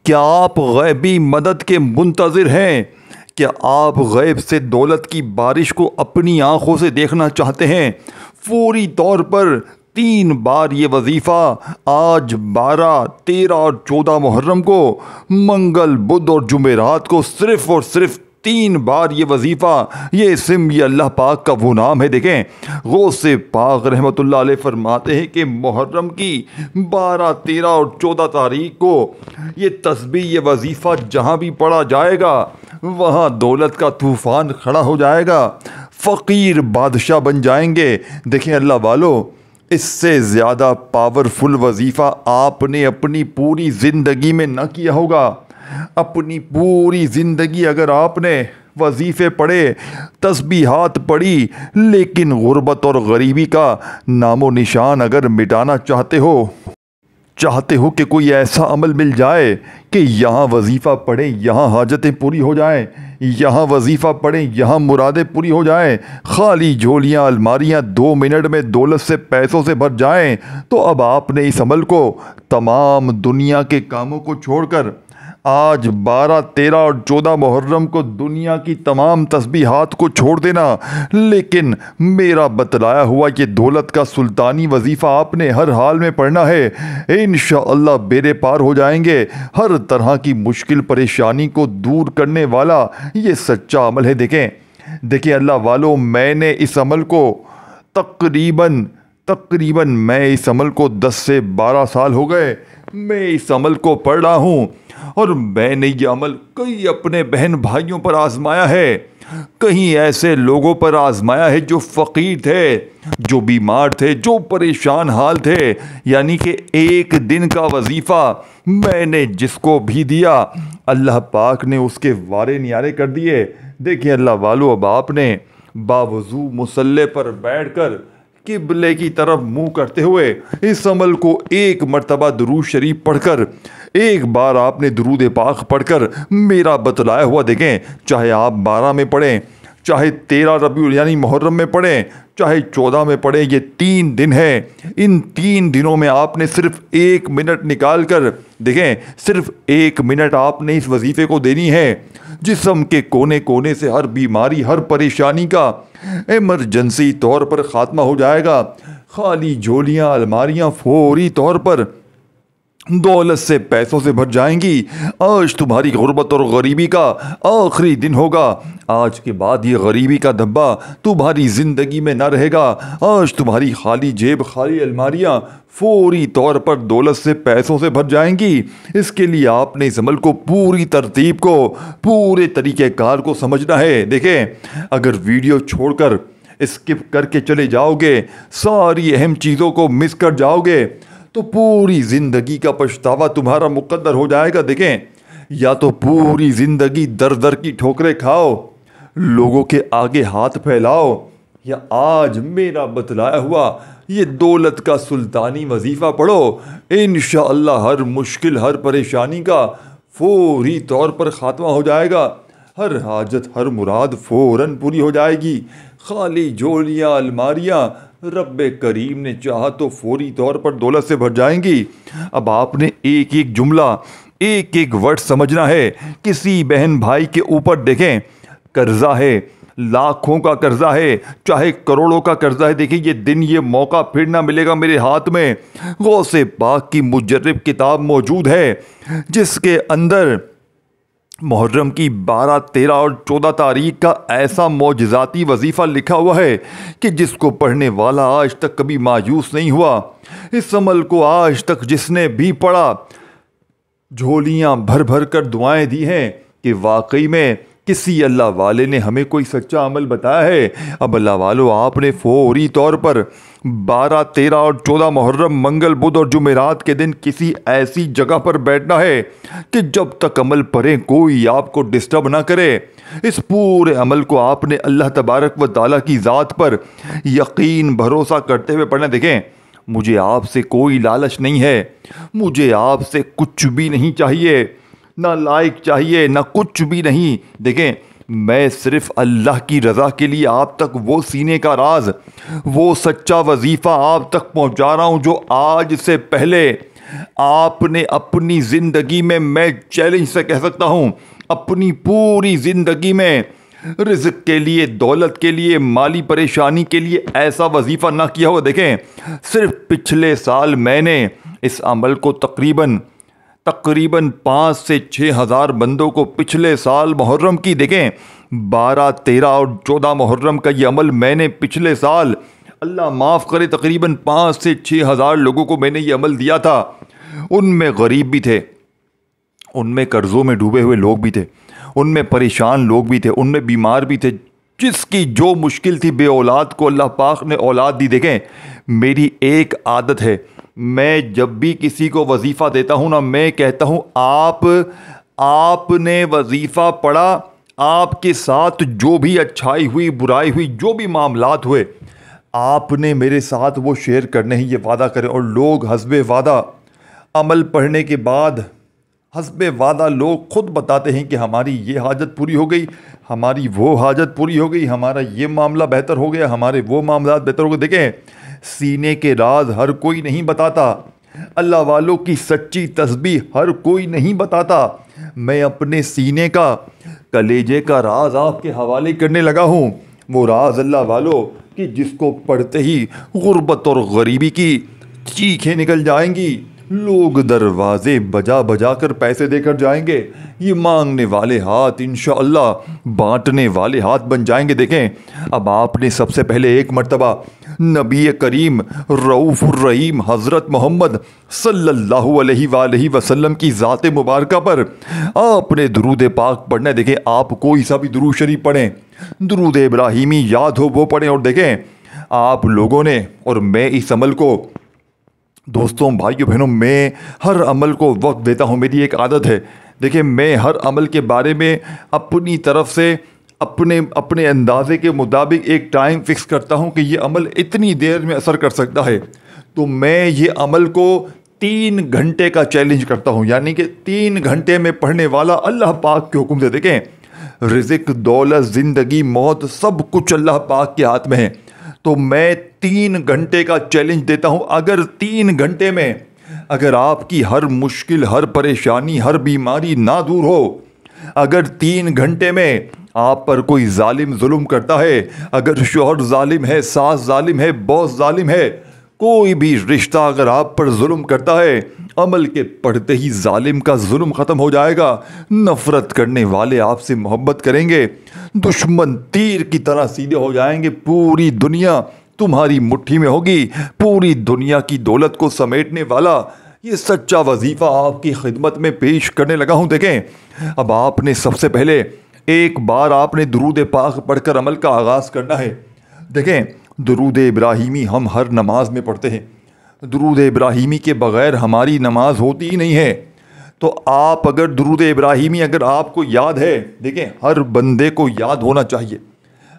کیا آپ غیبی مدد کے منتظر ہیں؟ کیا آپ غیب سے دولت کی بارش کو اپنی آنکھوں سے دیکھنا چاہتے ہیں؟ فوری طور پر 3 بار یہ وظیفہ آج 12، 13 اور 14 محرم کو، منگل، بدھ اور جمعرات کو صرف اور صرف 3 بار یہ وظیفہ، یہ اسم، یہ اللہ پاک کا وہ نام ہے۔ دیکھیں، غوث پاک رحمۃ اللہ علیہ فرماتے ہیں کہ محرم کی 12، 13 اور 14 تاریخ کو یہ تسبیح، یہ وظیفہ جہاں بھی پڑھا جائے گا وہاں دولت کا طوفان کھڑا ہو جائے گا، فقیر بادشاہ بن جائیں گے۔ دیکھیں اللہ والو، اس سے زیادہ پاورفل وظیفہ آپ نے اپنی پوری زندگی میں نہ کیا ہوگا۔ اپنی پوری زندگی اگر آپ نے وظیفے پڑھے، تسبیحات پڑھی، لیکن غربت اور غریبی کا نام و نشان اگر مٹانا چاہتے ہو کہ کوئی ایسا عمل مل جائے کہ یہاں وظیفہ پڑھیں یہاں حاجتیں پوری ہو جائیں، یہاں وظیفہ پڑھیں یہاں مرادیں پوری ہو جائیں، خالی جھولیاں الماریاں 2 منٹ میں دولت سے پیسوں سے بھر جائیں، تو اب آپ نے اس عمل کو، تمام دنیا کے کاموں کو چھوڑ کر، آج 12، 13 اور 14 محرم کو دنیا کی تمام تسبیحات کو چھوڑ دینا، لیکن میرا بتلایا ہوا یہ دولت کا سلطانی وظیفہ آپ نے ہر حال میں پڑھنا ہے۔ انشاءاللہ بیڑے پار ہو جائیں گے۔ ہر طرح کی مشکل پریشانی کو دور کرنے والا یہ سچا عمل ہے۔ دیکھیں اللہ والو، میں نے اس عمل کو تقریباً میں اس عمل کو 10 سے 12 سال ہو گئے، میں اس عمل کو پڑھ رہا ہوں، اور میں نے یہ عمل کئی اپنے بہن بھائیوں پر آزمایا ہے، کہیں ایسے لوگوں پر آزمایا ہے جو فقیر تھے، جو بیمار تھے، جو پریشان حال تھے، یعنی کہ ایک دن کا وظیفہ میں نے جس کو بھی دیا اللہ پاک نے اس کے وارے نیارے کر دیے۔ دیکھیں اللہ والو، اب آپ نے باوضو مصلی پر بیٹھ کر قبلے کی طرف منہ کرتے ہوئے اس عمل کو ایک مرتبہ درود شریف پڑھ کر، ایک بار آپ نے درود پاک پڑھ کر میرا بتلایا ہوا، دیکھیں چاہے آپ 12 میں پڑھیں، چاہے 13 ربیع یعنی محرم میں پڑھیں، چاہے 14 میں پڑھیں، یہ 3 دن ہیں، ان 3 دنوں میں آپ نے صرف 1 منٹ نکال کر، دیکھیں صرف 1 منٹ آپ نے اس وظیفے کو دینی ہے۔ جسم کے کونے کونے سے ہر بیماری، ہر پریشانی کا ایمرجنسی طور پر خاتمہ ہو جائے گا، خالی جھولیاں الماریاں فوری طور پر دولت سے پیسوں سے بھر جائیں گی۔ آج تمہاری غربت اور غریبی کا آخری دن ہوگا، آج کے بعد یہ غریبی کا دھبا تمہاری زندگی میں نہ رہے گا۔ آج تمہاری خالی جیب، خالی الماریاں فوری طور پر دولت سے پیسوں سے بھر جائیں گی۔ اس کے لیے آپ نے اس عمل کو، پوری ترتیب کو، پورے طریقہ کار کو سمجھنا ہے۔ دیکھیں اگر ویڈیو چھوڑ کر اسکپ کر کے چلے جاؤ گے، ساری اہم چیزوں کو مس کر جاؤ گے، تو پوری زندگی کا پچھتاوا تمہارا مقدر ہو جائے گا۔ دیکھیں یا تو پوری زندگی در در کی ٹھوکریں کھاؤ، لوگوں کے آگے ہاتھ پھیلاؤ، یا آج میرا بتلایا ہوا یہ دولت کا سلطانی وظیفہ پڑھو، انشاءاللہ ہر مشکل، ہر پریشانی کا فوری طور پر خاتمہ ہو جائے گا، ہر حاجت، ہر مراد فوراً پوری ہو جائے گی، خالی جھولیاں الماریاں رب کریم نے چاہا تو فوری طور پر دولت سے بھر جائیں گی۔ اب آپ نے ایک ایک جملہ، ایک ایک ورڈ سمجھنا ہے۔ کسی بہن بھائی کے اوپر دیکھیں قرضہ ہے، لاکھوں کا قرضہ ہے، چاہے کروڑوں کا قرضہ ہے، دیکھیں یہ دن، یہ موقع پھر نہ ملے گا میرے ہاتھ میں۔ غوث پاک کی مجرب کتاب موجود ہے جس کے اندر محرم کی 12، 13 اور 14 تاریخ کا ایسا معجزاتی وظیفہ لکھا ہوا ہے کہ جس کو پڑھنے والا آج تک کبھی مایوس نہیں ہوا۔ اس عمل کو آج تک جس نے بھی پڑھا، جھولیاں بھر بھر کر دعائیں دی ہیں کہ واقعی میں کسی اللہ والے نے ہمیں کوئی سچا عمل بتایا ہے۔ اب اللہ والو، آپ نے فوری طور پر 12، 13 اور 14 محرم، منگل، بدھ اور جمعرات کے دن کسی ایسی جگہ پر بیٹھنا ہے کہ جب تک عمل پڑھیں کوئی آپ کو ڈسٹرب نہ کرے۔ اس پورے عمل کو آپ نے اللہ تبارک و تعالیٰ کی ذات پر یقین، بھروسہ کرتے ہوئے پڑھنا۔ دیکھیں مجھے آپ سے کوئی لالچ نہیں ہے، مجھے آپ سے کچھ بھی نہیں چاہیے، نہ لائق چاہیے، نہ کچھ بھی نہیں۔ دیکھیں میں صرف اللہ کی رضا کے لیے آپ تک وہ سینے کا راز، وہ سچا وظیفہ آپ تک پہنچا رہا ہوں جو آج سے پہلے آپ نے اپنی زندگی میں چیلنج سے کہہ سکتا ہوں اپنی پوری زندگی میں رزق کے لیے، دولت کے لیے، مالی پریشانی کے لیے ایسا وظیفہ نہ کیا ہو۔ دیکھیں صرف پچھلے سال میں نے اس عمل کو تقریباً 5 سے 6 ہزار بندوں کو پچھلے سال محرم کی، دیکھیں 12، 13 اور 14 محرم کا یہ عمل میں نے پچھلے سال، اللہ معاف کرے، تقریباً 5 سے 6 ہزار لوگوں کو میں نے یہ عمل دیا تھا۔ ان میں غریب بھی تھے، ان میں قرضوں میں ڈوبے ہوئے لوگ بھی تھے، ان میں پریشان لوگ بھی تھے، ان میں بیمار بھی تھے، جس کی جو مشکل تھی، بے اولاد کو اللہ پاک نے اولاد دی۔ دیکھیں میری ایک عادت ہے، میں جب بھی کسی کو وظیفہ دیتا ہوں نا، میں کہتا ہوں آپ نے وظیفہ پڑھا، آپ کے ساتھ جو بھی اچھائی ہوئی، برائی ہوئی، جو بھی معاملات ہوئے، آپ نے میرے ساتھ وہ شیئر کرنے ہی، یہ وعدہ کریں۔ اور لوگ حسب وعدہ عمل پڑھنے کے بعد حسب وعدہ لوگ خود بتاتے ہیں کہ ہماری یہ حاجت پوری ہو گئی، ہماری وہ حاجت پوری ہو گئی، ہمارا یہ معاملہ بہتر ہو گیا، ہمارے وہ معاملات بہتر ہو گئے۔ دیکھیں سینے کے راز ہر کوئی نہیں بتاتا، اللہ والوں کی سچی تسبیح ہر کوئی نہیں بتاتا۔ میں اپنے سینے کا، کلیجے کا راز آپ کے حوالے کرنے لگا ہوں، وہ راز اللہ والوں کہ جس کو پڑھتے ہی غربت اور غریبی کی چیخیں نکل جائیں گی، لوگ دروازے بجا بجا کر پیسے دے کر جائیں گے، یہ مانگنے والے ہاتھ انشاءاللہ بانٹنے والے ہاتھ بن جائیں گے۔ دیکھیں اب آپ نے سب سے پہلے ایک مرتبہ نبی کریم رؤوف الرحیم حضرت محمد صلی اللہ علیہ وآلہ وسلم کی ذات مبارکہ پر آپ نے درود پاک پڑھنا ہے۔ دیکھیں آپ کوئی سا بھی درود شریف پڑھیں، درود ابراہیمی یاد ہو وہ پڑھیں۔ اور دیکھیں آپ لوگوں نے اور میں اس عمل کو، دوستوں بھائیوں بہنوں، میں ہر عمل کو وقت دیتا ہوں، میری ایک عادت ہے۔ دیکھیں میں ہر عمل کے بارے میں اپنی طرف سے اپنے اندازے کے مطابق ایک ٹائم فکس کرتا ہوں کہ یہ عمل اتنی دیر میں اثر کر سکتا ہے، تو میں یہ عمل کو 3 گھنٹے کا چیلنج کرتا ہوں، یعنی کہ 3 گھنٹے میں پڑھنے والا اللہ پاک کے حکم سے۔ دیکھیں رزق، دولت، زندگی، موت سب کچھ اللہ پاک کے ہاتھ میں ہے، تو میں 3 گھنٹے کا چیلنج دیتا ہوں۔ اگر 3 گھنٹے میں اگر آپ کی ہر مشکل، ہر پریشانی، ہر بیماری نہ دور ہو، اگر 3 گھنٹے میں آپ پر کوئی ظالم ظلم کرتا ہے، اگر شوہر ظالم ہے، ساس ظالم ہے، باس ظالم ہے، کوئی بھی رشتہ اگر آپ پر ظلم کرتا ہے، عمل کے پڑھتے ہی ظالم کا ظلم ختم ہو جائے گا، نفرت کرنے والے آپ سے محبت کریں گے، دشمن تیر کی طرح سیدھے ہو جائیں گے، پوری دنیا تمہاری مٹھی میں ہوگی، پوری دنیا کی دولت کو سمیٹنے والا یہ سچا وظیفہ آپ کی خدمت میں پیش کرنے لگا ہوں۔ دیکھیں اب آپ نے سب سے پہلے ایک بار آپ نے درود پاک پڑھ کر عمل کا آغاز کرنا ہے۔ دیکھیں درود ابراہیمی ہم ہر نماز میں پڑھتے ہیں، درود ابراہیمی کے بغیر ہماری نماز ہوتی ہی نہیں ہے۔ تو آپ اگر درود ابراہیمی اگر آپ کو یاد ہے، دیکھیں ہر بندے کو یاد ہونا چاہیے،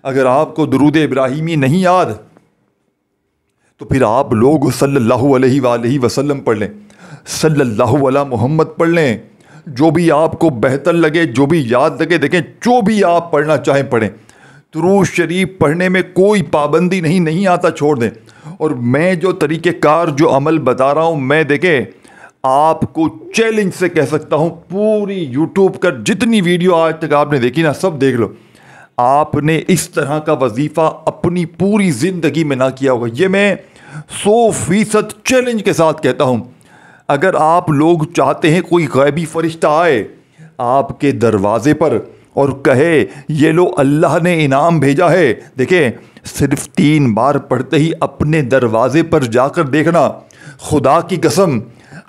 اگر آپ کو درود ابراہیمی نہیں یاد تو پھر آپ لوگ صلی اللہ علیہ وآلہ وسلم پڑھ لیں، صلی اللہ علی محمد پڑھ لیں، جو بھی آپ کو بہتر لگے، جو بھی یاد لگے۔ دیکھیں جو بھی آپ پڑھنا چاہیں پڑھیں، درود شریف پڑھنے میں کوئی پابندی نہیں آتا چھوڑ دیں۔ اور میں جو طریقہ کار جو عمل بتا رہا ہوں، میں دیکھیں آپ کو چیلنج سے کہہ سکتا ہوں، پوری یوٹیوب کا جتنی ویڈیو آج تک آپ نے دیکھی نا، سب دیکھ لو، آپ نے اس طرح کا وظیفہ اپنی پوری زندگی میں نہ کیا ہوگا۔ یہ میں 100% چیلنج کے ساتھ کہتا ہوں۔ اگر آپ لوگ چاہتے ہیں کوئی غیبی فرشتہ آئے آپ کے دروازے پر اور کہے یہ لو اللہ نے انعام بھیجا ہے، دیکھیں صرف 3 بار پڑھتے ہی اپنے دروازے پر جا کر دیکھنا، خدا کی قسم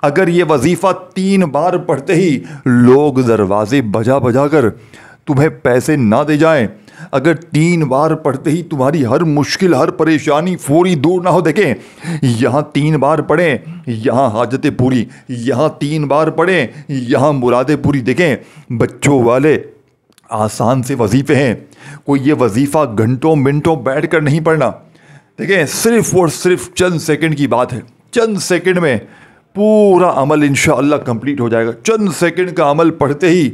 اگر یہ وظیفہ 3 بار پڑھتے ہی لوگ دروازے بجا بجا کر تمہیں پیسے نہ دے جائیں، اگر 3 بار پڑھتے ہی تمہاری ہر مشکل، ہر پریشانی فوری دور نہ ہو، دیکھیں یہاں 3 بار پڑھیں یہاں حاجتیں پوری، یہاں 3 بار پڑھیں یہاں مرادیں پوری۔ دیکھیں بچوں والے آسان سے وظیفے ہیں، کوئی یہ وظیفہ گھنٹوں منٹوں بیٹھ کر نہیں پڑھنا۔ دیکھیں صرف اور صرف چند سیکنڈ کی بات ہے، چند سیکنڈ میں پورا عمل انشاءاللہ کمپلیٹ ہو جائے گا۔ چند سیکنڈ کا عمل پڑھتے ہی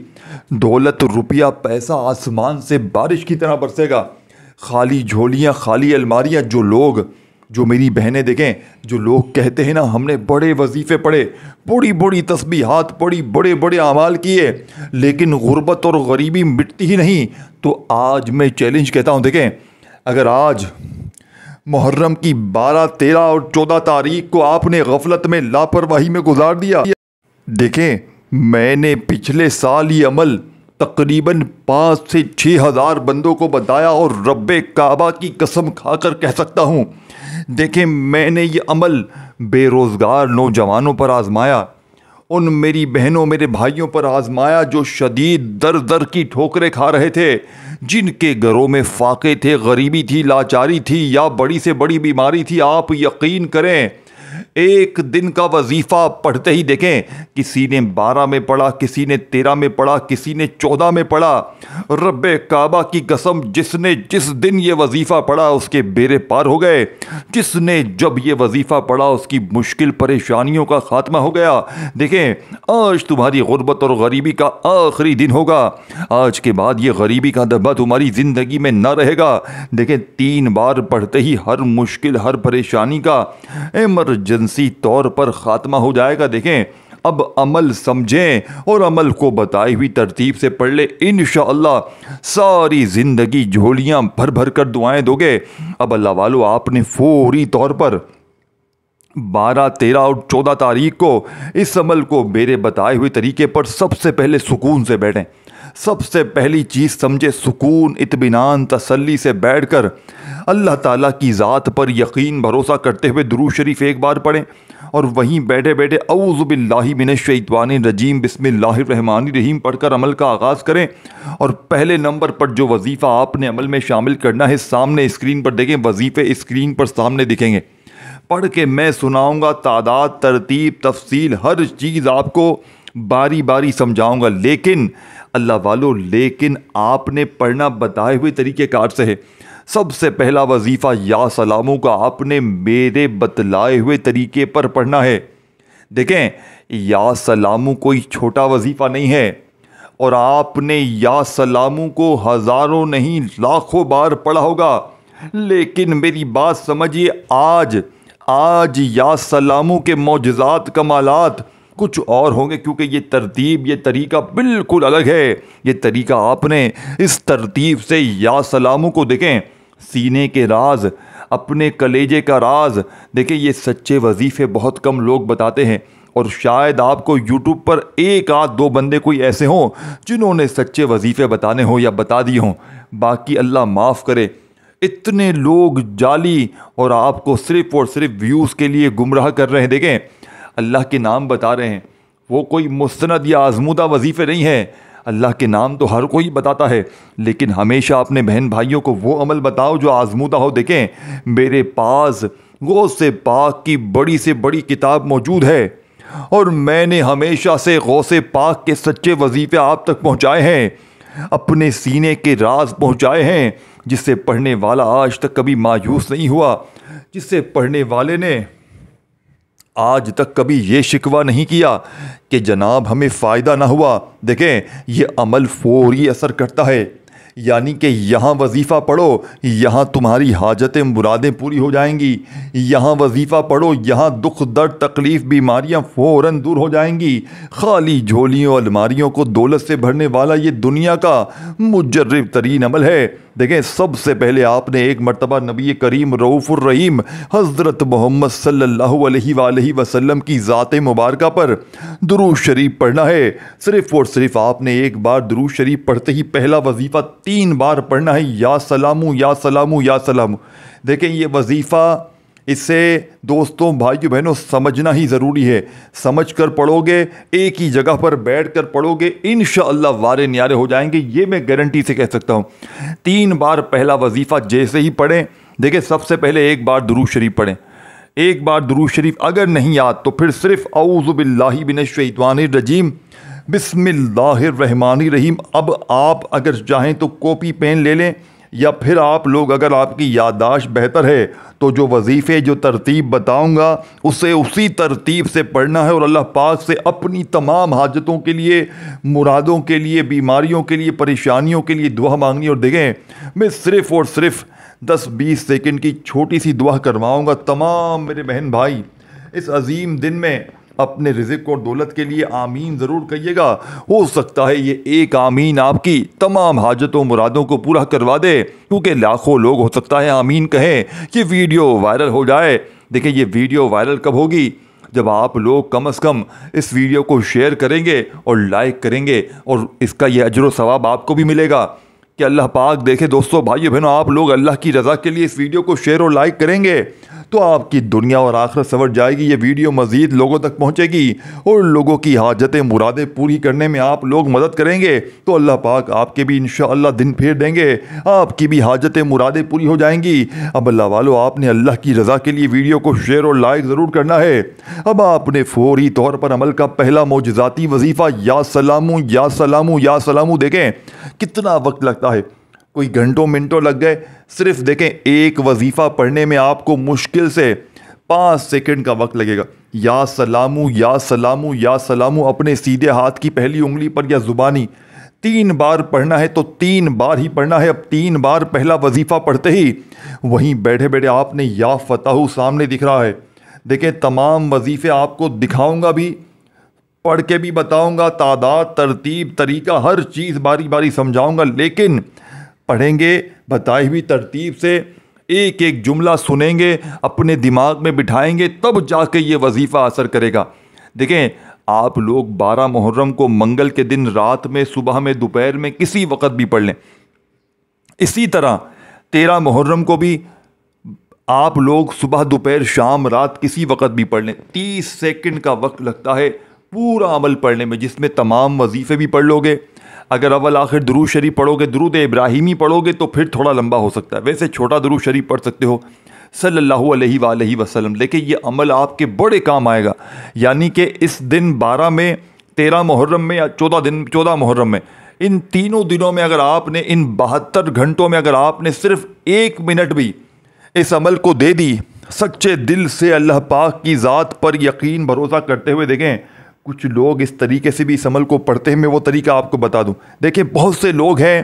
دولت، روپیہ، پیسہ آسمان سے بارش کی طرح برسے گا۔ خالی جھولیاں، خالی الماریاں، جو لوگ جو میری بہنیں دیکھیں، جو لوگ کہتے ہیں نا ہم نے بڑے وظیفے پڑھے، بڑی بڑی تسبیحات پڑھی، بڑے بڑے اعمال کیے، لیکن غربت اور غریبی مٹتی ہی نہیں، تو آج میں چیلنج کہتا ہوں، دیکھیں اگر آج محرم کی 12، 13 اور 14 تاریخ کو آپ نے غفلت میں، لاپرواہی میں گزار دیا، دیکھیں میں نے پچھلے سال یہ عمل تقریباً 5 سے 6 ہزار بندوں کو بتایا، اور رب کعبہ کی قسم کھا کر کہہ سکتا ہوں، دیکھیں میں نے یہ عمل بے روزگار نوجوانوں پر آزمایا، ان میری بہنوں میرے بھائیوں پر آزمایا جو شدید در در کی ٹھوکریں کھا رہے تھے، جن کے گھروں میں فاقے تھے، غریبی تھی، لاچاری تھی، یا بڑی سے بڑی بیماری تھی۔ آپ یقین کریں ایک دن کا وظیفہ پڑھتے ہی دیکھیں کسی نے 12 میں پڑھا، کسی نے 13 میں پڑھا، کسی نے 14 میں پڑھا، رب کعبہ کی قسم جس نے جس دن یہ وظیفہ پڑھا اس کے بیڑے پار ہو گئے، جس نے جب یہ وظیفہ پڑھا اس کی مشکل پریشانیوں کا خاتمہ ہو گیا۔ دیکھیں آج تمہاری غربت اور غریبی کا آخری دن ہوگا، آج کے بعد یہ غریبی کا دبا تمہاری زندگی میں نہ رہے گا۔ دیکھیں 3 بار پڑھتے ہی ہر مشکل، ہر پریشانی کا ایمرجنسی طور پر خاتمہ ہو جائے گا۔ دیکھیں اب عمل سمجھیں اور عمل کو بتائی ہوئی ترتیب سے پڑھ لے، انشاءاللہ ساری زندگی جھولیاں بھر بھر کر دعائیں دو گے۔ اب اللہ والو آپ نے فوری طور پر 12، 13 اور 14 تاریخ کو اس عمل کو میرے بتائے ہوئے طریقے پر سب سے پہلے سکون سے بیٹھیں۔ سب سے پہلی چیز سمجھے سکون، اطمینان، تسلی سے بیٹھ کر اللہ تعالیٰ کی ذات پر یقین بھروسہ کرتے ہوئے درود شریف ایک بار پڑھیں، اور وہیں بیٹھے بیٹھے اعوذ باللہ من الشیطان الرجیم بسم اللہ الرحمن الرحیم پڑھ کر عمل کا آغاز کریں۔ اور پہلے نمبر پر جو وظیفہ آپ نے عمل میں شامل کرنا ہے، سامنے اسکرین پر دیکھیں، وظیفے اسکرین پر سامنے دکھیں گے، پڑھ کے میں سناؤں گا، تعداد، ترتیب، تفصیل ہر چیز آپ کو باری باری سمجھاؤں گا، لیکن اللہ والو لیکن آپ نے پڑھنا بتائے ہوئے طریقہ کار سے ہے۔ سب سے پہلا وظیفہ یا سلاموں کا آپ نے میرے بتلائے ہوئے طریقے پر پڑھنا ہے۔ دیکھیں یا سلاموں کوئی چھوٹا وظیفہ نہیں ہے، اور آپ نے یا سلاموں کو ہزاروں نہیں لاکھوں بار پڑھا ہوگا، لیکن میری بات سمجھیے، آج یا سلاموں کے معجزات، کمالات کچھ اور ہوں گے، کیونکہ یہ ترتیب، یہ طریقہ بالکل الگ ہے۔ یہ طریقہ آپ نے اس ترتیب سے یا سلاموں کو دیکھیں، سینے کے راز، اپنے کلیجے کا راز، دیکھیں یہ سچے وظیفے بہت کم لوگ بتاتے ہیں، اور شاید آپ کو یوٹیوب پر 1 آدھ 2 بندے کوئی ایسے ہوں جنہوں نے سچے وظیفے بتانے ہوں یا بتا دیے ہوں، باقی اللہ معاف کرے اتنے لوگ جعلی اور آپ کو صرف اور صرف ویوز کے لیے گمراہ کر رہے ہیں۔ دیکھیں اللہ کے نام بتا رہے ہیں، وہ کوئی مستند یا آزمودہ وظیفے نہیں ہے، اللہ کے نام تو ہر کوئی بتاتا ہے، لیکن ہمیشہ اپنے بہن بھائیوں کو وہ عمل بتاؤ جو آزمودہ ہو۔ دیکھیں میرے پاس غوث پاک کی بڑی سے بڑی کتاب موجود ہے، اور میں نے ہمیشہ سے غوث پاک کے سچے وظیفے آپ تک پہنچائے ہیں، اپنے سینے کے راز پہنچائے ہیں، جس سے پڑھنے والا آج تک کبھی مایوس نہیں ہوا، جس سے پڑھنے والے نے آج تک کبھی یہ شکوہ نہیں کیا کہ جناب ہمیں فائدہ نہ ہوا۔ دیکھیں یہ عمل فوری اثر کرتا ہے، یعنی کہ یہاں وظیفہ پڑھو، یہاں تمہاری حاجتیں مرادیں پوری ہو جائیں گی، یہاں وظیفہ پڑھو، یہاں دکھ درد تکلیف بیماریاں فوراً دور ہو جائیں گی۔ خالی جھولیوں الماریوں کو دولت سے بھرنے والا یہ دنیا کا مجرب ترین عمل ہے۔ دیکھیں سب سے پہلے آپ نے ایک مرتبہ نبی کریم رؤوف الرحیم حضرت محمد صلی اللہ علیہ وآلہ وسلم کی ذات مبارکہ پر درود شریف پڑھنا ہے۔ صرف اور صرف آپ نے ایک بار درود شریف پڑھتے ہی پہلا وظیفہ 3 بار پڑھنا ہے، یا سلامو یا سلامو یا سلامو۔ دیکھیں یہ وظیفہ، اسے دوستوں بھائیوں بہنوں سمجھنا ہی ضروری ہے، سمجھ کر پڑھو گے، ایک ہی جگہ پر بیٹھ کر پڑھو گے، انشاءاللہ وارے نیارے ہو جائیں گے، یہ میں گارنٹی سے کہہ سکتا ہوں۔ 3 بار پہلا وظیفہ جیسے ہی پڑھیں، دیکھیں سب سے پہلے ایک بار درود شریف پڑھیں، ایک بار درود شریف اگر نہیں یاد تو پھر صرف اعوذ باللہ من الشیطان الرجیم بسم اللہ الرحمن الرحیم۔ اب آپ اگر چاہیں تو کاپی پین لے لیں، یا پھر آپ لوگ اگر آپ کی یادداشت بہتر ہے تو جو وظیفے جو ترتیب بتاؤں گا اسے اسی ترتیب سے پڑھنا ہے، اور اللہ پاک سے اپنی تمام حاجتوں کے لیے، مرادوں کے لیے، بیماریوں کے لیے، پریشانیوں کے لیے دعا مانگنی۔ اور دیکھیں میں صرف اور صرف 10-20 سیکنڈ کی چھوٹی سی دعا کرواؤں گا تمام میرے بہن بھائی اس عظیم دن میں اپنے رزق اور دولت کے لیے آمین ضرور کہیے گا. ہو سکتا ہے یہ ایک آمین آپ کی تمام حاجتوں مرادوں کو پورا کروا دے, کیونکہ لاکھوں لوگ ہو سکتا ہے آمین کہیں, یہ ویڈیو وائرل ہو جائے. دیکھیں یہ ویڈیو وائرل کب ہوگی؟ جب آپ لوگ کم از کم اس ویڈیو کو شیئر کریں گے اور لائک کریں گے, اور اس کا یہ اجر و ثواب آپ کو بھی ملے گا کہ اللہ پاک دیکھے. دوستو بھائیو بہنوں, آپ لوگ اللہ کی رضا کے لیے اس ویڈیو کو شیئر اور لائک کریں گے تو آپ کی دنیا اور آخرت سنور جائے گی. یہ ویڈیو مزید لوگوں تک پہنچے گی اور لوگوں کی حاجتیں مرادیں پوری کرنے میں آپ لوگ مدد کریں گے تو اللہ پاک آپ کے بھی انشاءاللہ دن پھیر دیں گے, آپ کی بھی حاجتیں مرادیں پوری ہو جائیں گی. اب اللہ والو, آپ نے اللہ کی رضا کے لیے ویڈیو کو شیئر اور لائک ضرور کرنا ہے. اب آپ نے فوری طور پر عمل کا پہلا معجزاتی وظیفہ یا سلامو یا سلامو یا سلامو, دیکھیں کتنا وقت لگتا ہے, کوئی گھنٹوں منٹوں لگ گئے. صرف دیکھیں ایک وظیفہ پڑھنے میں آپ کو مشکل سے 5 سیکنڈ کا وقت لگے گا. یا سلامو یا سلامو یا سلامو اپنے سیدھے ہاتھ کی پہلی انگلی پر یا زبانی 3 بار پڑھنا ہے تو 3 بار ہی پڑھنا ہے. اب 3 بار پہلا وظیفہ پڑھتے ہی وہیں بیٹھے بیٹھے آپ نے یا فتح سامنے دکھ رہا ہے. دیکھیں تمام وظیفے آپ کو دکھاؤں گا بھی, پڑھ کے بھی بتاؤں گا, تعداد ترتیب طریقہ ہر چیز باری باری سمجھاؤں گا, لیکن پڑھیں گے بتائی ہوئی ترتیب سے, ایک ایک جملہ سنیں گے, اپنے دماغ میں بٹھائیں گے, تب جا کے یہ وظیفہ اثر کرے گا. دیکھیں آپ لوگ 12 محرم کو منگل کے دن رات میں, صبح میں, دوپہر میں, کسی وقت بھی پڑھ لیں. اسی طرح 13 محرم کو بھی آپ لوگ صبح دوپہر شام رات کسی وقت بھی پڑھ لیں. 30 سیکنڈ کا وقت لگتا ہے پورا عمل پڑھنے میں, جس میں تمام وظیفے بھی پڑھ لو گے. اگر اول آخر درود شریف پڑھو گے, درود ابراہیمی پڑھو گے تو پھر تھوڑا لمبا ہو سکتا ہے. ویسے چھوٹا درود شریف پڑھ سکتے ہو صلی اللہ علیہ وآلہ وسلم. لیکن یہ عمل آپ کے بڑے کام آئے گا. یعنی کہ اس دن 12 میں, 13 محرم میں یا 14 محرم میں, ان تینوں دنوں میں اگر آپ نے ان 72 گھنٹوں میں اگر آپ نے صرف 1 منٹ بھی اس عمل کو دے دی سچے دل سے, اللہ پاک کی ذات پر یقین بھروسہ کرتے ہوئے, دیکھیں کچھ لوگ اس طریقے سے بھی اس عمل کو پڑھتے ہیں. میں وہ طریقہ آپ کو بتا دوں. دیکھیں بہت سے لوگ ہیں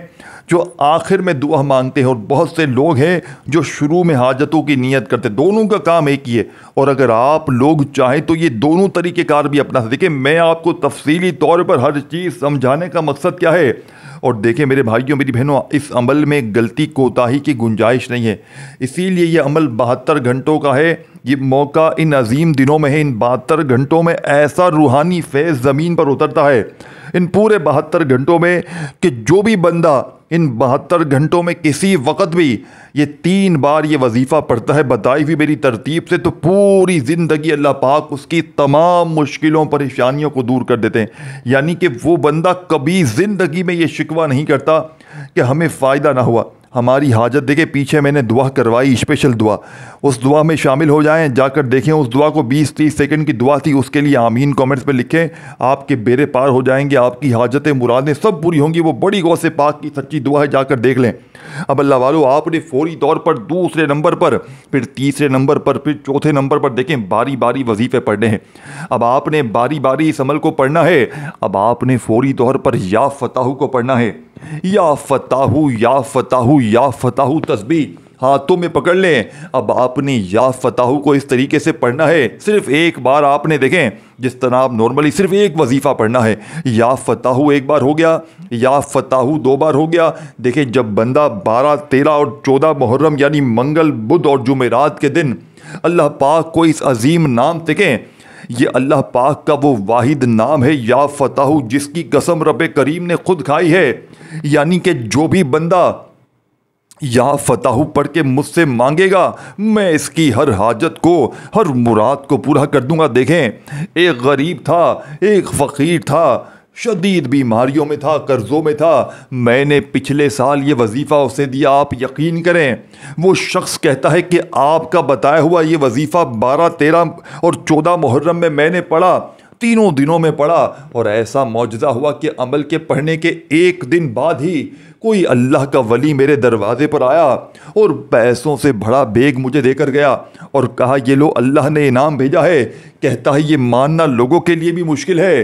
جو آخر میں دعا مانگتے ہیں اور بہت سے لوگ ہیں جو شروع میں حاجتوں کی نیت کرتے ہیں. دونوں کا کام ایک ہی ہے, اور اگر آپ لوگ چاہیں تو یہ دونوں طریقہ کار بھی اپنا سکتے. دیکھیں میں آپ کو تفصیلی طور پر ہر چیز سمجھانے کا مقصد کیا ہے. اور دیکھیں میرے بھائیوں میری بہنوں, اس عمل میں غلطی کوتاہی کی گنجائش نہیں ہے. اسی لیے یہ عمل 72 گھنٹوں کا ہے. یہ موقع ان عظیم دنوں میں ہے. ان 72 گھنٹوں میں ایسا روحانی فیض زمین پر اترتا ہے ان پورے 72 گھنٹوں میں کہ جو بھی بندہ ان 72 گھنٹوں میں کسی وقت بھی یہ 3 بار یہ وظیفہ پڑھتا ہے بتائی ہوئی میری ترتیب سے, تو پوری زندگی اللہ پاک اس کی تمام مشکلوں پریشانیوں کو دور کر دیتے ہیں. یعنی کہ وہ بندہ کبھی زندگی میں یہ شکوہ نہیں کرتا کہ ہمیں فائدہ نہ ہوا. ہماری حاجت دیکھیں پیچھے میں نے دعا کروائی, اسپیشل دعا, اس دعا میں شامل ہو جائیں, جا کر دیکھیں اس دعا کو. 20-30 سیکنڈ کی دعا تھی, اس کے لیے آمین کامنٹس پہ لکھیں. آپ کے بیڑے پار ہو جائیں گے, آپ کی حاجتیں مرادیں سب پوری ہوں گی. وہ بڑی غوث پاک کی سچی دعا ہے, جا کر دیکھ لیں. اب اللہ والو آپ نے فوری طور پر دوسرے نمبر پر, پھر تیسرے نمبر پر, پھر چوتھے نمبر پر دیکھیں باری باری وظیفے پڑھنے ہیں. اب آپ نے باری باری اس عمل کو پڑھنا ہے. اب آپ نے فوری طور پر یا فتح کو پڑھنا ہے. یا فتح یا فتح یا فتح تسبیح ہاتھوں میں پکڑ لیں. اب آپ نے یا فتح کو اس طریقے سے پڑھنا ہے. صرف ایک بار آپ نے دیکھیں جس طرح آپ نارملی صرف ایک وظیفہ پڑھنا ہے. یا فتح ایک بار ہو گیا, یا فتح 2 بار ہو گیا. دیکھیں جب بندہ 12, 13 اور 14 محرم یعنی منگل, بدھ اور جمعرات کے دن اللہ پاک کو اس عظیم نام, دیکھیں یہ اللہ پاک کا وہ واحد نام ہے یا فتح جس کی قسم رب کریم نے خود کھائی ہے. یعنی کہ جو بھی بندہ یا فتح پڑھ کے مجھ سے مانگے گا میں اس کی ہر حاجت کو, ہر مراد کو پورا کر دوں گا. دیکھیں ایک غریب تھا, ایک فقیر تھا, شدید بیماریوں میں تھا, قرضوں میں تھا. میں نے پچھلے سال یہ وظیفہ اسے دیا. آپ یقین کریں وہ شخص کہتا ہے کہ آپ کا بتایا ہوا یہ وظیفہ 12, 13 اور 14 محرم میں نے پڑھا, تینوں دنوں میں پڑھا, اور ایسا معجزہ ہوا کہ عمل کے پڑھنے کے 1 دن بعد ہی کوئی اللہ کا ولی میرے دروازے پر آیا اور پیسوں سے بڑا بیگ مجھے دے کر گیا اور کہا یہ لو اللہ نے انعام بھیجا ہے. کہتا ہے یہ ماننا لوگوں کے لیے بھی مشکل ہے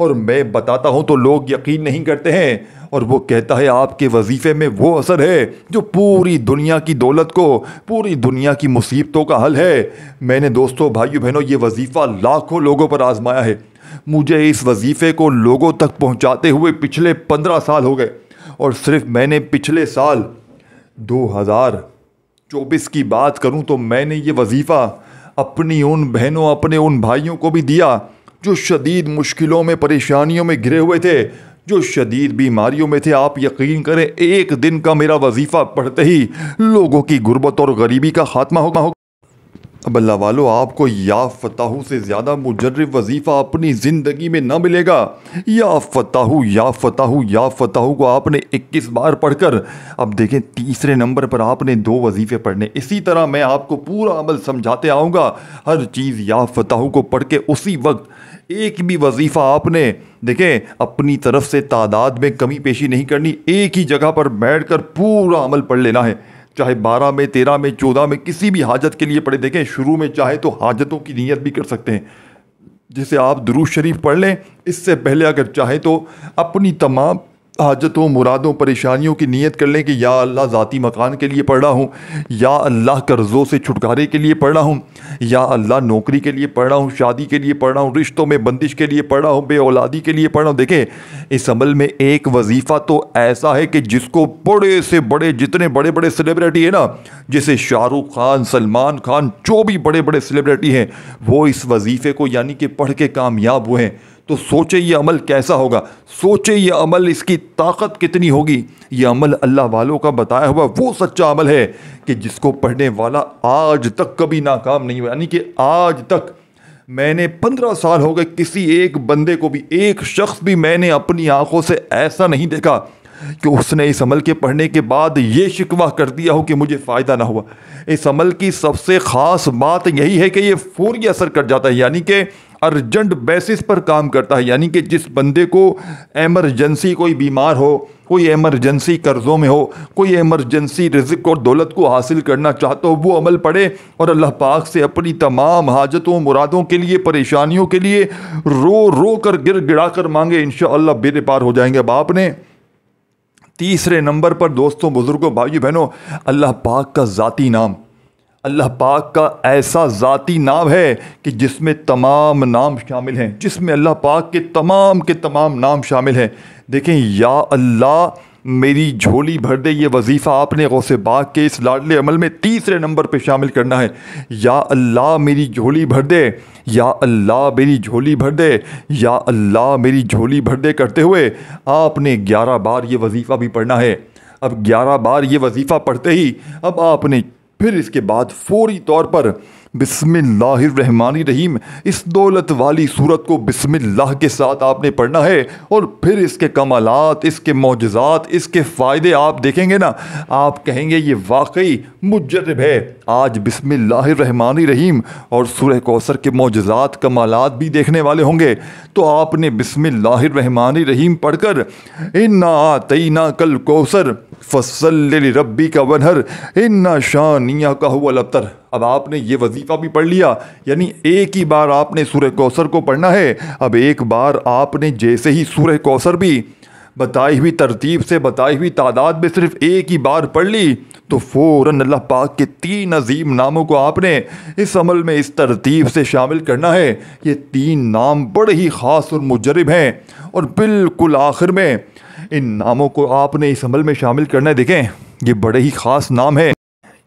اور میں بتاتا ہوں تو لوگ یقین نہیں کرتے ہیں، اور وہ کہتا ہے آپ کے وظیفے میں وہ اثر ہے جو پوری دنیا کی دولت کو، پوری دنیا کی مصیبتوں کا حل ہے۔ میں نے دوستو، بھائیو بہنوں، یہ وظیفہ لاکھوں لوگوں پر آزمایا ہے۔ مجھے اس وظیفے کو لوگوں تک پہنچاتے ہوئے پچھلے 15 سال ہو گئے، اور صرف میں نے پچھلے سال 2024 کی بات کروں تو میں نے یہ وظیفہ اپنی ان بہنوں، اپنے ان بھائیوں کو بھی دیا جو شدید مشکلوں میں، پریشانیوں میں گھرے ہوئے تھے، جو شدید بیماریوں میں تھے۔ آپ یقین کریں، ایک دن کا میرا وظیفہ پڑھتے ہی لوگوں کی غربت اور غریبی کا خاتمہ ہوگا۔ اب اللہ والو، آپ کو یا فتح سے زیادہ مجرب وظیفہ اپنی زندگی میں نہ ملے گا۔ یا فتح، یا فتح، یا فتح کو آپ نے 21 بار پڑھ کر، اب دیکھیں تیسرے نمبر پر آپ نے 2 وظیفے پڑھنے۔ اسی طرح میں آپ کو پورا عمل سمجھاتے آؤں گا، ہر چیز یا فتح کو پڑھ کے اسی وقت ایک بھی وظیفہ آپ نے دیکھیں اپنی طرف سے تعداد میں کمی پیشی نہیں کرنی، ایک ہی جگہ پر بیٹھ کر پورا عمل پڑھ لینا ہے، چاہے 12 میں، 13 میں، 14 میں، کسی بھی حاجت کے لیے پڑھے۔ دیکھیں شروع میں چاہے تو حاجتوں کی نیت بھی کر سکتے ہیں، جسے آپ درود شریف پڑھ لیں۔ اس سے پہلے اگر چاہے تو اپنی تمام حاجتوں، مرادوں، پریشانیوں کی نیت کر لیں کہ یا اللہ ذاتی مکان کے لیے پڑھ رہا ہوں، یا اللہ قرضوں سے چھٹکارے کے لیے پڑھ رہا ہوں، یا اللہ نوکری کے لیے پڑھ رہا ہوں، شادی کے لیے پڑھ رہا ہوں، رشتوں میں بندش کے لیے پڑھ رہا ہوں، بے اولادی کے لیے پڑھ رہا ہوں۔ دیکھیں اس عمل میں ایک وظیفہ تو ایسا ہے کہ جس کو بڑے سے بڑے، جتنے بڑے بڑے سیلیبریٹی ہیں نا، جیسے شاہ رخ خان، سلمان خان، جو بھی بڑے بڑے سیلیبریٹی ہیں، وہ اس وظیفے کو یعنی کہ پڑھ کے کامیاب ہوئے ہیں۔ تو سوچے یہ عمل کیسا ہوگا، سوچے یہ عمل، اس کی طاقت کتنی ہوگی۔ یہ عمل اللہ والوں کا بتایا ہوا وہ سچا عمل ہے کہ جس کو پڑھنے والا آج تک کبھی ناکام نہیں ہوا، یعنی کہ آج تک میں نے 15 سال ہو گئے، کسی ایک بندے کو بھی، ایک شخص بھی میں نے اپنی آنکھوں سے ایسا نہیں دیکھا کہ اس نے اس عمل کے پڑھنے کے بعد یہ شکوہ کر دیا ہو کہ مجھے فائدہ نہ ہوا۔ اس عمل کی سب سے خاص بات یہی ہے کہ یہ فوری اثر کر جاتا ہے، یعنی کہ ارجنٹ بیسس پر کام کرتا ہے، یعنی کہ جس بندے کو ایمرجنسی، کوئی بیمار ہو، کوئی ایمرجنسی قرضوں میں ہو، کوئی ایمرجنسی رزق اور دولت کو حاصل کرنا چاہتا ہو، وہ عمل پڑھے اور اللہ پاک سے اپنی تمام حاجتوں، مرادوں کے لیے، پریشانیوں کے لیے رو رو کر، گر گڑا کر مانگے، انشاءاللہ بیڑے پار ہو جائیں گے۔ اب آپ نے تیسرے نمبر پر دوستوں، بزرگوں، بھائیو بہنوں، اللہ پاک کا ذاتی نام، اللہ پاک کا ایسا ذاتی نام ہے کہ جس میں تمام نام شامل ہیں، جس میں اللہ پاک کے تمام نام شامل ہیں۔ دیکھیں، یا اللہ میری جھولی بھر دے، یہ وظیفہ آپ نے غوث پاک کے اس لاڈلے عمل میں تیسرے نمبر پہ شامل کرنا ہے۔ یا اللہ میری جھولی بھر دے، یا اللہ میری جھولی بھر دے، یا اللہ میری جھولی بھر دے کرتے ہوئے آپ نے 11 بار یہ وظیفہ بھی پڑھنا ہے۔ اب 11 بار یہ وظیفہ پڑھتے ہی اب آپ نے پھر اس کے بعد فوری طور پر بسم اللہ الرحمن الرحیم، اس دولت والی سورت کو بسم اللہ کے ساتھ آپ نے پڑھنا ہے، اور پھر اس کے کمالات، اس کے معجزات، اس کے فائدے آپ دیکھیں گے نا، آپ کہیں گے یہ واقعی مجرب ہے۔ آج بسم اللہ الرحمن الرحیم اور سورہ کوثر کے معجزات، کمالات بھی دیکھنے والے ہوں گے، تو آپ نے بسم اللہ الرحمن الرحیم پڑھ کر انا اعطیناک الکوثر فصلی لربک وانحر ان شانئک ھو الابتر۔ اب آپ نے یہ وظیفہ بھی پڑھ لیا، یعنی ایک ہی بار آپ نے سورہ کوثر کو پڑھنا ہے۔ اب ایک بار آپ نے جیسے ہی سورہ کوثر بھی بتائی ہوئی ترتیب سے، بتائی ہوئی تعداد میں صرف ایک ہی بار پڑھ لی، تو فوراً اللہ پاک کے 3 عظیم ناموں کو آپ نے اس عمل میں اس ترتیب سے شامل کرنا ہے۔ یہ 3 نام بڑے ہی خاص اور مجرب ہیں، اور بالکل آخر میں ان ناموں کو آپ نے اس عمل میں شامل کرنا ہے۔ دیکھیں یہ بڑے ہی خاص نام ہے،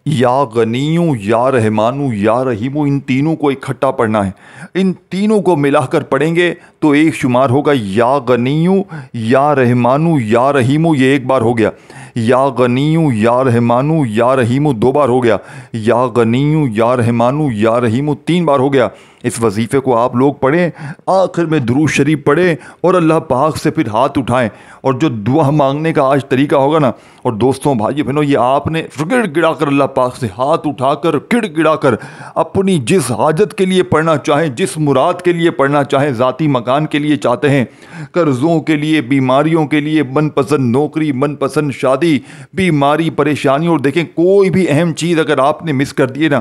یا غنیوں، یا رحمانو، یا رحیمو، ان تینوں کو اکٹھا پڑھنا ہے۔ ان تینوں کو ملا کر پڑھیں گے تو ایک شمار ہوگا، یا غنیوں، یا رحمانو، یا رحیمو، یہ ایک بار ہو گیا۔ یا غنیوں، یا رحمانو، یا رحیمو 2 بار ہو گیا۔ یا غنیوں، یا رحمانو، یا رحیمو 3 بار ہو گیا۔ اس وظیفے کو آپ لوگ پڑھیں، آخر میں درود شریف پڑھیں اور اللہ پاک سے پھر ہاتھ اٹھائیں، اور جو دعا مانگنے کا آج طریقہ ہوگا نا، اور دوستوں، بھائیو بہنوں، یہ آپ نے گڑ گڑا کر اللہ پاک سے ہاتھ اٹھا کر، گڑ گڑا کر اپنی جس حاجت کے لیے پڑھنا چاہیں، جس مراد کے لیے پڑھنا چاہیں، ذاتی مکان کے لیے چاہتے ہیں، قرضوں کے لیے، بیماریوں کے لیے، من پسند نوکری، من پسند شادی، بیماری، پریشانی، اور دیکھیں کوئی بھی اہم چیز اگر آپ نے مس کر دی نا،